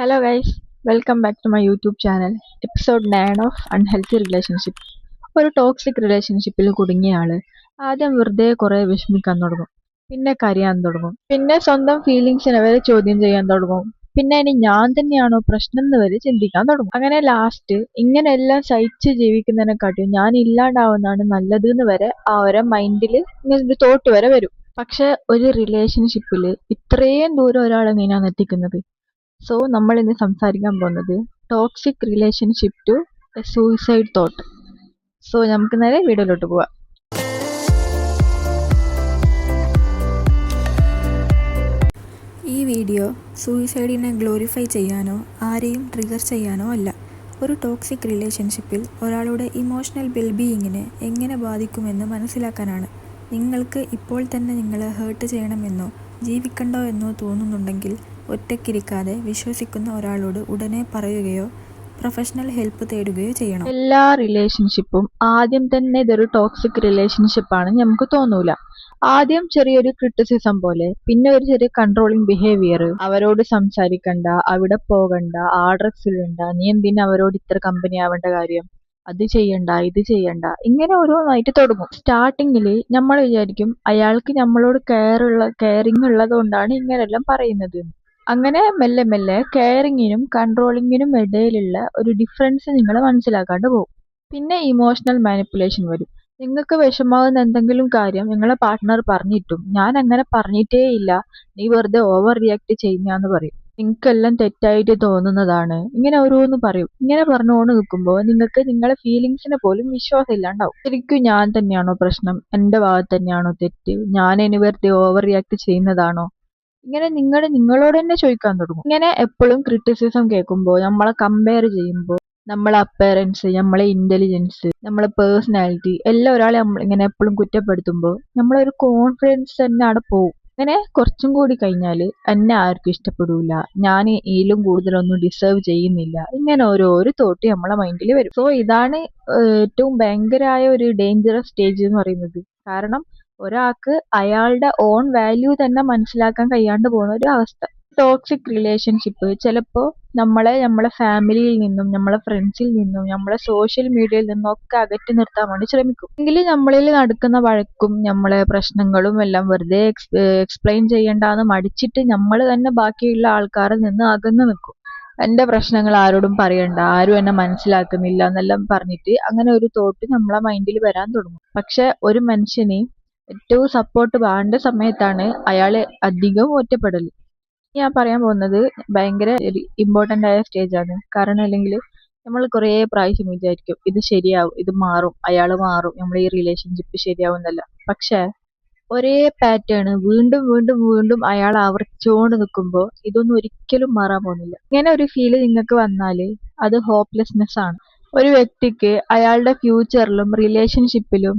Hello guys, welcome back to my YouTube channel. Episode 9 of Unhealthy Relationship. ഒരു toxic റിലേഷൻഷിപ്പിൽ കുടുങ്ങിയ ആള് ആദ്യം വെറുതെ കുറെ വിഷമിക്കാൻ തുടങ്ങും, പിന്നെ കരയാൻ തുടങ്ങും, പിന്നെ സ്വന്തം ഫീലിങ്സിനെ വരെ ചോദ്യം ചെയ്യാൻ തുടങ്ങും, പിന്നെ ഇനി ഞാൻ തന്നെയാണോ പ്രശ്നം എന്ന് വരെ ചിന്തിക്കാൻ തുടങ്ങും. അങ്ങനെ ലാസ്റ്റ് ഇങ്ങനെയെല്ലാം സഹിച്ച് ജീവിക്കുന്നതിനെക്കാട്ടും ഞാൻ ഇല്ലാണ്ടാവുന്നതാണ് നല്ലത് എന്ന് വരെ ആ ഒരു മൈൻഡിൽ ഇങ്ങനെ ഒരു തോട്ട് വരെ വരും. പക്ഷെ ഒരു റിലേഷൻഷിപ്പിൽ ഇത്രയും ദൂരം ഒരാൾ എങ്ങനെയാണ് എത്തിക്കുന്നത്? സോ നമ്മൾ ഇന്ന് സംസാരിക്കാൻ പോകുന്നത് toxic relationship to a suicide thought. So നമുക്ക് നേരെ വീഡിയോയിലോട്ട് പോവാം. ഈ വീഡിയോ സൂയിസൈഡിനെ ഗ്ലോറിഫൈ ചെയ്യാനോ ആരെയും ട്രിഗർ ചെയ്യാനോ അല്ല. ഒരു ടോക്സിക് റിലേഷൻഷിപ്പിൽ ഒരാളുടെ ഇമോഷണൽ വെൽബീയിങ്ങിനെ എങ്ങനെ ബാധിക്കുമെന്ന് മനസ്സിലാക്കാനാണ്. നിങ്ങൾക്ക് ഇപ്പോൾ തന്നെ നിങ്ങളെ ഹേർട്ട് ചെയ്യണമെന്നോ ജീവിക്കണ്ടോ എന്നോ തോന്നുന്നുണ്ടെങ്കിൽ ഒറ്റയ്ക്കിരിക്കാതെ വിശ്വസിക്കുന്ന ഒരാളോട് ഉടനെ പറയുകയോ പ്രൊഫഷണൽ ഹെൽപ്പ് തേടുകയോ ചെയ്യണം. എല്ലാ റിലേഷൻഷിപ്പും ആദ്യം തന്നെ ഇതൊരു ടോക്സിക് റിലേഷൻഷിപ്പ് ആണെന്ന് നമുക്ക് തോന്നൂല. ആദ്യം ചെറിയൊരു ക്രിറ്റിസിസം പോലെ, പിന്നെ ഒരു ചെറിയ കൺട്രോളിങ് ബിഹേവിയർ, അവരോട് സംസാരിക്കണ്ട, അവിടെ പോകണ്ട, ആ ഡ്രസ്സിലിടണ്ട, നീ എന്തിനാ അവരോട് ഇത്ര കമ്പനി ആവേണ്ട കാര്യം, അത് ചെയ്യണ്ട, ഇത് ചെയ്യണ്ട, ഇങ്ങനെ ഓരോന്നായിട്ട് തുടങ്ങും. സ്റ്റാർട്ടിങ്ങില് നമ്മൾ വിചാരിക്കും അയാൾക്ക് നമ്മളോട് കെയറിങ് ഉള്ളത് കൊണ്ടാണ് ഇങ്ങനെല്ലാം പറയുന്നത്. അങ്ങനെ മെല്ലെ മെല്ലെ കെയറിങ്ങിനും കൺട്രോളിങ്ങിനും ഇടയിലുള്ള ഒരു ഡിഫറൻസ് നിങ്ങൾ മനസ്സിലാക്കാണ്ട് പോകും. പിന്നെ ഇമോഷണൽ മാനിപ്പുലേഷൻ വരും. നിങ്ങൾക്ക് വിഷമാവുന്ന എന്തെങ്കിലും കാര്യം നിങ്ങളെ പാർട്ട്ണർ പറഞ്ഞിട്ടും ഞാൻ അങ്ങനെ പറഞ്ഞിട്ടേ ഇല്ല, നീ വെറുതെ ഓവർ റിയാക്ട് ചെയ്യുന്നതാന്ന് പറയും, നിങ്ങൾക്കെല്ലാം തെറ്റായിട്ട് തോന്നുന്നതാണ്, ഇങ്ങനെ ഓരോന്ന് പറയും. ഇങ്ങനെ പറഞ്ഞുകൊണ്ട് നിൽക്കുമ്പോൾ നിങ്ങൾക്ക് നിങ്ങളെ ഫീലിങ്സിനെ പോലും വിശ്വാസം ഇല്ലാണ്ടാവും. ശരിക്കും ഞാൻ തന്നെയാണോ പ്രശ്നം, എന്റെ ഭാഗത്ത് തന്നെയാണോ തെറ്റ്, ഞാൻ ഇനി വെറുതെ ഓവർ റിയാക്ട് ചെയ്യുന്നതാണോ, ഇങ്ങനെ നിങ്ങളോട് തന്നെ ചോദിക്കാൻ തുടങ്ങും. ഇങ്ങനെ എപ്പോഴും ക്രിറ്റിസിസം കേൾക്കുമ്പോൾ, നമ്മളെ കമ്പയർ ചെയ്യുമ്പോൾ, നമ്മളെ അപ്പയറൻസ്, നമ്മളെ ഇന്റലിജൻസ്, നമ്മളെ പേഴ്സണാലിറ്റി എല്ലാം ഒരാളെ ഇങ്ങനെ എപ്പോഴും കുറ്റപ്പെടുത്തുമ്പോൾ നമ്മളൊരു കോൺഫിഡൻസ് തന്നെ അവിടെ പോകും. അങ്ങനെ കുറച്ചും കൂടി കഴിഞ്ഞാൽ എന്നെ ആർക്കും ഇഷ്ടപ്പെടൂല, ഞാൻ ഇതിലും കൂടുതലൊന്നും ഡിസേർവ് ചെയ്യുന്നില്ല, ഇങ്ങനെ ഓരോരോ തോട്ട് നമ്മളെ മൈൻഡിൽ വരും. സോ ഇതാണ് ഏറ്റവും ഭയങ്കരമായ ഒരു ഡേഞ്ചറസ് സ്റ്റേജ് എന്ന് പറയുന്നത്. കാരണം ഒരാൾക്ക് അയാളുടെ ഓൺ വാല്യൂ തന്നെ മനസ്സിലാക്കാൻ കഴിയാണ്ട് പോകുന്ന ഒരു അവസ്ഥ. ടോക്സിക് റിലേഷൻഷിപ്പ് ചിലപ്പോൾ നമ്മളെ ഫാമിലിയിൽ നിന്നും, നമ്മളെ ഫ്രണ്ട്സിൽ നിന്നും, നമ്മളെ സോഷ്യൽ മീഡിയയിൽ നിന്നും ഒക്കെ അകറ്റി നിർത്താൻ വേണ്ടി ശ്രമിക്കും. എങ്കിലും നമ്മളിൽ നടക്കുന്ന വഴക്കും നമ്മളെ പ്രശ്നങ്ങളും എല്ലാം വെറുതെ എക്സ്പ്ലെയിൻ ചെയ്യേണ്ടാന്ന് മടിച്ചിട്ട് നമ്മൾ തന്നെ ബാക്കിയുള്ള ആൾക്കാരിൽ നിന്ന് അകന്നു നിൽക്കും. എന്റെ പ്രശ്നങ്ങൾ ആരോടും പറയണ്ട, ആരും എന്നെ മനസ്സിലാക്കുന്നില്ല എന്നെല്ലാം പറഞ്ഞിട്ട് അങ്ങനെ ഒരു തോട്ട് നമ്മളെ മൈൻഡിൽ വരാൻ തുടങ്ങും. പക്ഷെ ഒരു മനുഷ്യന് ഏറ്റവും സപ്പോർട്ട് വേണ്ട സമയത്താണ് അയാള് അധികം ഒറ്റപ്പെടൽ. ഞാൻ പറയാൻ പോകുന്നത് ഭയങ്കര ഇമ്പോർട്ടന്റ് ആയ സ്റ്റേജ് ആണ്. കാരണം അല്ലെങ്കിൽ നമ്മൾ കുറേ പ്രാവശ്യം വിചാരിക്കും ഇത് ശരിയാവും, ഇത് മാറും, അയാൾ മാറും, നമ്മൾ ഈ റിലേഷൻഷിപ്പ് ശരിയാവും എന്നല്ല. പക്ഷെ ഒരേ പാറ്റേൺ വീണ്ടും വീണ്ടും വീണ്ടും അയാൾ ആവർത്തിച്ചുകൊണ്ട് നിൽക്കുമ്പോൾ ഇതൊന്നും ഒരിക്കലും മാറാൻ പോകുന്നില്ല. ഇങ്ങനെ ഒരു ഫീല് നിങ്ങൾക്ക് വന്നാല് അത് ഹോപ്പ്ലെസ്നെസ് ആണ്. ഒരു വ്യക്തിക്ക് അയാളുടെ ഫ്യൂച്ചറിലും റിലേഷൻഷിപ്പിലും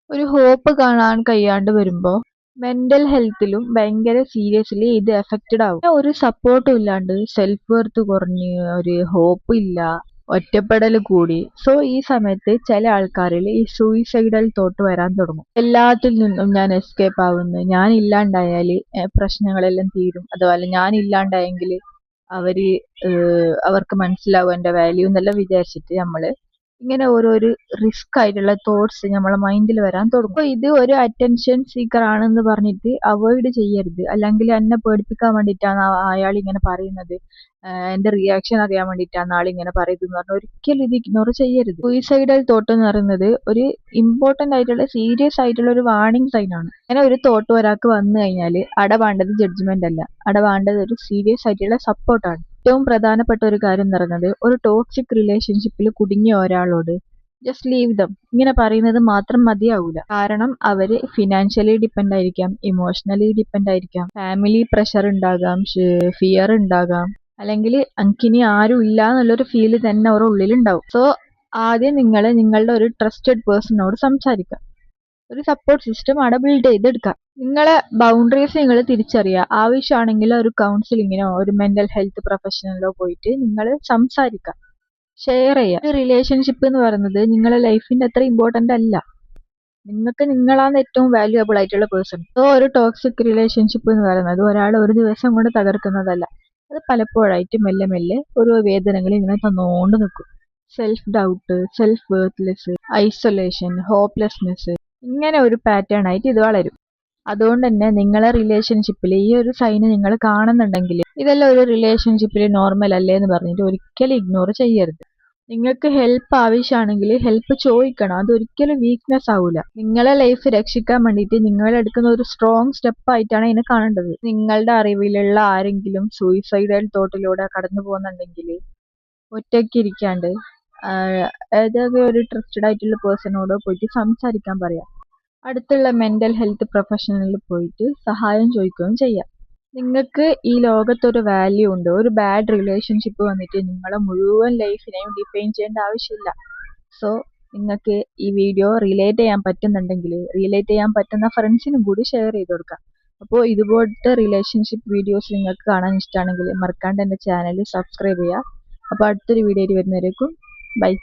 ഒരു ഹോപ്പ് കാണാൻ കഴിയാണ്ട് വരുമ്പോൾ മെന്റൽ ഹെൽത്തിലും ഭയങ്കര സീരിയസ്ലി ഇത് എഫക്റ്റഡ് ആവും. ഒരു സപ്പോർട്ടും ഇല്ലാണ്ട് സെൽഫ് വർത്ത് കുറഞ്ഞ് ഒരു ഹോപ്പ് ഇല്ല, ഒറ്റപ്പെടൽ കൂടി. സോ ഈ സമയത്ത് ചില ആൾക്കാരിൽ ഈ സൂയിസൈഡൽ തോട്ട് വരാൻ തുടങ്ങും. എല്ലാത്തിൽ നിന്നും ഞാൻ എസ്കേപ്പ് ആവുന്നു, ഞാൻ ഇല്ലാണ്ടായാൽ പ്രശ്നങ്ങളെല്ലാം തീരും, അതുപോലെ ഞാൻ ഇല്ലാണ്ടായെങ്കിൽ അവര് അവർക്ക് മനസ്സിലാവും എന്റെ വാല്യൂ എന്നെല്ലാം വിചാരിച്ചിട്ട് നമ്മള് ഇങ്ങനെ ഓരോരു റിസ്ക് ആയിട്ടുള്ള തോട്ട്സ് നമ്മളെ മൈൻഡിൽ വരാൻ തുടങ്ങും. അപ്പൊ ഇത് ഒരു അറ്റൻഷൻ സീക്കർ ആണെന്ന് പറഞ്ഞിട്ട് അവോയ്ഡ് ചെയ്യരുത്. അല്ലെങ്കിൽ എന്നെ പേടിപ്പിക്കാൻ വേണ്ടിയിട്ടാണ് അയാൾ ഇങ്ങനെ പറയുന്നത്, എന്റെ റിയാക്ഷൻ അറിയാൻ വേണ്ടിയിട്ടാണ് ആൾ ഇങ്ങനെ പറയുന്നത് പറഞ്ഞാൽ ഒരിക്കലും ഇത് ഇഗ്നോർ ചെയ്യരുത്. സൂയിസൈഡൽ തോട്ട് എന്ന് പറയുന്നത് ഒരു ഇമ്പോർട്ടന്റ് ആയിട്ടുള്ള സീരിയസ് ആയിട്ടുള്ള ഒരു വാർണിംഗ് സൈൻ ആണ്. അങ്ങനെ ഒരു തോട്ട് ഒരാൾക്ക് വന്നു കഴിഞ്ഞാൽ അവിടെ വേണ്ടത് ജഡ്ജ്മെന്റ് അല്ല, അവിടെ വേണ്ടത് ഒരു സീരിയസ് ആയിട്ടുള്ള സപ്പോർട്ടാണ്. ഏറ്റവും പ്രധാനപ്പെട്ട ഒരു കാര്യം എന്ന് പറയുന്നത് ഒരു ടോക്സിക് റിലേഷൻഷിപ്പിൽ കുടുങ്ങിയ ഒരാളോട് ജസ്റ്റ് ലീവ് ദം ഇങ്ങനെ പറയുന്നത് മാത്രം മതിയാവൂല. കാരണം അവര് ഫിനാൻഷ്യലി ഡിപ്പെൻഡ് ആയിരിക്കാം, ഇമോഷണലി ഡിപ്പെൻഡ് ആയിരിക്കാം, ഫാമിലി പ്രഷർ ഉണ്ടാകാം, ഫിയർ ഉണ്ടാകാം, അല്ലെങ്കിൽ എനിക്കിനി ആരും ഇല്ല എന്നുള്ളൊരു ഫീല് തന്നെ അവരുടെ ഉള്ളിലുണ്ടാവും. സോ ആദ്യം നിങ്ങൾ നിങ്ങളുടെ ഒരു ട്രസ്റ്റഡ് പേഴ്സണോട് സംസാരിക്കാം, ഒരു സപ്പോർട്ട് സിസ്റ്റം അവിടെ ബിൽഡ് ചെയ്തെടുക്കാം. നിങ്ങളെ ബൗണ്ടറീസ് നിങ്ങൾ തിരിച്ചറിയുക. ആവശ്യമാണെങ്കിൽ ഒരു കൗൺസിലിങ്ങിനോ ഒരു മെന്റൽ ഹെൽത്ത് പ്രൊഫഷണലോ പോയിട്ട് നിങ്ങൾ സംസാരിക്കാം, ഷെയർ ചെയ്യുക. ഒരു റിലേഷൻഷിപ്പ് എന്ന് പറയുന്നത് നിങ്ങളെ ലൈഫിന്റെ അത്ര ഇമ്പോർട്ടന്റ് അല്ല, നിങ്ങൾക്ക് നിങ്ങളാണ് ഏറ്റവും വാല്യുവബിൾ ആയിട്ടുള്ള പേഴ്സൺ. സോ ഒരു ടോക്സിക് റിലേഷൻഷിപ്പ് എന്ന് പറയുന്നത് ഒരാൾ ഒരു ദിവസം കൊണ്ട് തകർക്കുന്നതല്ല, അത് പലപ്പോഴായിട്ട് മെല്ലെ മെല്ലെ ഓരോ വേദനകൾ ഇങ്ങനെ തന്നുകൊണ്ട് നിൽക്കും. Self doubt, self worthless, isolation, hopelessness, ഇങ്ങനെ ഒരു പാറ്റേൺ ആയിട്ട് ഇത് വളരും. അതുകൊണ്ട് തന്നെ നിങ്ങളെ റിലേഷൻഷിപ്പിൽ ഈ ഒരു സൈന് നിങ്ങൾ കാണുന്നുണ്ടെങ്കിൽ ഇതെല്ലാം ഒരു റിലേഷൻഷിപ്പിൽ നോർമൽ അല്ലേ എന്ന് പറഞ്ഞിട്ട് ഒരിക്കലും ഇഗ്നോർ ചെയ്യരുത്. നിങ്ങൾക്ക് ഹെൽപ്പ് ആവശ്യമാണെങ്കിൽ ഹെൽപ്പ് ചോദിക്കണം. അതൊരിക്കലും വീക്ക്നെസ് ആവൂല. നിങ്ങളെ ലൈഫ് രക്ഷിക്കാൻ വേണ്ടിയിട്ട് നിങ്ങൾ എടുക്കുന്ന ഒരു സ്ട്രോങ് സ്റ്റെപ്പ് ആയിട്ടാണ് ഇതിനെ കാണേണ്ടത്. നിങ്ങളുടെ അറിവിലുള്ള ആരെങ്കിലും സൂയിസൈഡൽ തോട്ടിലൂടെ കടന്നു പോകുന്നുണ്ടെങ്കിൽ ഒറ്റയ്ക്ക് ഇരിക്കാണ്ട് ഏതൊക്കെ ഒരു ട്രസ്റ്റഡ് ആയിട്ടുള്ള പേഴ്സണോട് പോയിട്ട് സംസാരിക്കാൻ പറയാം. അടുത്തുള്ള മെന്റൽ ഹെൽത്ത് പ്രൊഫഷണലിൽ പോയിട്ട് സഹായം ചോദിക്കുകയും ചെയ്യാം. നിങ്ങൾക്ക് ഈ ലോകത്തൊരു വാല്യൂ ഉണ്ട്. ഒരു ബാഡ് റിലേഷൻഷിപ്പ് വന്നിട്ട് നിങ്ങളെ മുഴുവൻ ലൈഫിനെയും ഡിഫൈൻ ചെയ്യേണ്ട ആവശ്യമില്ല. സോ നിങ്ങൾക്ക് ഈ വീഡിയോ റിലേറ്റ് ചെയ്യാൻ പറ്റുന്നുണ്ടെങ്കിൽ റിലേറ്റ് ചെയ്യാൻ പറ്റുന്ന ഫ്രണ്ട്സിനും കൂടി ഷെയർ ചെയ്ത് കൊടുക്കാം. അപ്പോൾ ഇതുപോലത്തെ റിലേഷൻഷിപ്പ് വീഡിയോസ് നിങ്ങൾക്ക് കാണാൻ ഇഷ്ടമാണെങ്കിൽ മറക്കാണ്ട് എൻ്റെ ചാനൽ സബ്സ്ക്രൈബ് ചെയ്യുക. അപ്പോൾ അടുത്തൊരു വീഡിയോയിൽ വരുന്നവരേക്കും ബൈ.